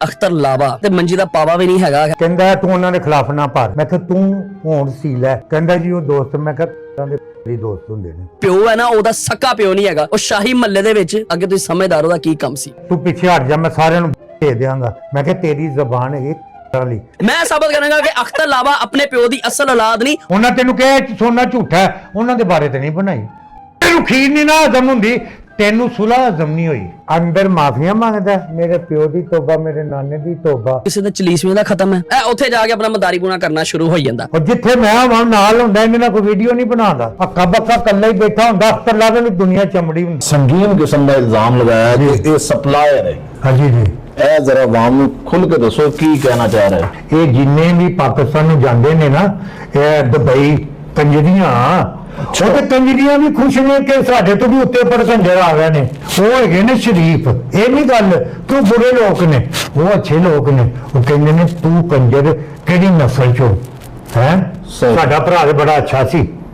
ਅਖਤਰ ਲਾਵਾ ਤੇ ਮੰਜੀ ਦਾ ਪਾਵਾ ਵੀ ਨਹੀਂ ਹੈਗਾ। ਕਹਿੰਦਾ ਤੂੰ ਉਹਨਾਂ ਦੇ ਖਿਲਾਫ ਨਾ ਭਰ। ਮੈਂ ਕਿਹਾ ਤੂੰ ਹੋਣ ਸੀ ਲੈ। ਕਹਿੰਦਾ ਜੀ ਉਹ ਦੋਸਤ। ਮੈਂ ਕਿਹਾ ਦੇ ਦੋਸਤ ਹੁੰਦੇ ਨੇ। ਪਿਓ ਹੈ ਨਾ ਉਹਦਾ ਸਕਾ ਪਿਓ ਨਹੀਂ ਹੈਗਾ। ਉਹ ਸ਼ਾਹੀ ਮਹੱਲੇ ਦੇ ਵਿੱਚ ਅੱਗੇ ਤੁਸੀਂ ਸਮਝਦਾਰ ਉਹਦਾ ਕੀ ਕੰਮ ਸੀ। ਤੂੰ ਪਿੱਛੇ ਹਟ ਜਾ, ਮੈਂ ਸਾਰਿਆਂ ਨੂੰ ਦੇ ਦਿਆਂਗਾ। ਮੈਂ ਕਿਹਾ ਤੇਰੀ ਜ਼ਬਾਨ ਹੈਗੀ ਵਾਲੀ। ਮੈਂ ਸਾਬਤ ਕਰਾਂਗਾ ਕਿ ਅਖਤਰ ਲਾਵਾ ਆਪਣੇ ਪਿਓ ਦੀ ਅਸਲ ਔਲਾਦ ਨਹੀਂ। ਉਹਨਾਂ ਤੈਨੂੰ ਕਿਹਾ ਸੋਨਾ ਝੂਠਾ ਹੈ, ਉਹਨਾਂ ਦੇ ਬਾਰੇ ਤੇ ਨਹੀਂ ਬਣਾਈ। ਤੈਨੂੰ ਖੀਰ ਨਹੀਂ ਨਾ ਹਜ਼ਮ ਹੁੰਦੀ, ਤੈਨੂੰ ਸੁਲ੍ਹਾ ਹਜ਼ਮ ਨਹੀਂ ਹੋਈ। ਅੰਦਰ ਮਾਫੀਆਂ ਮੰਗਦਾ, ਮੇਰੇ ਪਿਓ ਦੀ ਤੋਬਾ, ਮੇਰੇ ਨਾਨੇ ਦੀ ਤੋਬਾ। ਕਿਸੇ ਦਾ ਚਲੀਸਵੇਂ ਦਾ ਖਤਮ ਹੈ। ਇਹ ਉੱਥੇ ਜਾ ਕੇ ਆਪਣਾ ਮਦਾਰੀ ਪੂਣਾ ਕਰਨਾ ਸ਼ੁਰੂ ਹੋ ਜਾਂਦਾ। ਔਰ ਜਿੱਥੇ ਮੈਂ ਆਵਾਂ ਨਾਲ ਹੁੰਦਾ, ਇਹਨਾਂ ਨਾਲ ਕੋਈ ਵੀਡੀਓ ਨਹੀਂ ਬਣਾਉਂਦਾ। ਅੱਕਾ ਬੱਕਾ ਕੱਲਾ ਹੀ ਬੈਠਾ ਹੁੰਦਾ। ਅਖਤਰ ਲਾਵੇ ਨੂੰ ਦੁਨੀਆ ਚਮੜੀ ਹੁੰਦੀ। संगीन किस्म का इल्जाम लगाया कि ये सप्लायर है। ਹਾਂਜੀ ਜੀ। ਇਹ जरा आवाम ਨੂੰ खुल के दसो की कहना चाह रहे हैं। ਇਹ ਜਿੰਨੇ ਵੀ ਪਾਕਿਸਤਾਨ ਨੂੰ ਜਾਂਦੇ ਨੇ ਨਾ, ਇਹ ਦੁਬਈ ਕੰਜਰੀਆਂ, ਉਹ ਤੇ ਕੰਜਰੀਆਂ ਵੀ ਖੁਸ਼ ਨੇ ਕਿ ਸਾਡੇ ਤੋਂ ਵੀ ਉੱਤੇ ਪਰਸੰਜਰ ਆ ਗਏ ਨੇ। ਉਹ ਹੈਗੇ ਨੇ ਸ਼ਰੀਫ। ਇਹ ਨਹੀਂ ਗੱਲ ਤੂੰ ਬੁਰੇ ਲੋਕ ਨੇ, ਉਹ ਅੱਛੇ ਲੋਕ ਨੇ। ਉਹ ਕਹਿੰਦੇ ਨੇ ਤੂੰ ਕੰਜਰ ਕਿਹੜੀ ਨਸਲ ਚੋਂ ਹੈ। ਸਹੀ। ਸਾਡਾ ਭਰਾ ਤੇ ਬੜਾ ਅੱਛਾ ਸੀ,